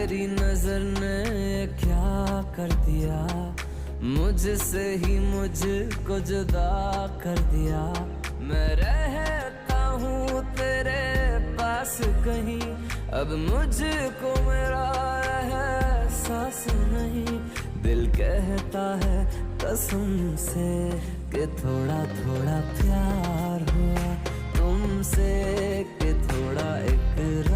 तेरी नजर ने क्या कर दिया, मुझसे ही मुझको जुदा कर दिया। मैं रहता हूँ तेरे पास कहीं, अब मुझको मेरा एहसास नहीं। दिल कहता है कसम से कि थोड़ा थोड़ा प्यार हुआ तुमसे, कि थोड़ा इकरार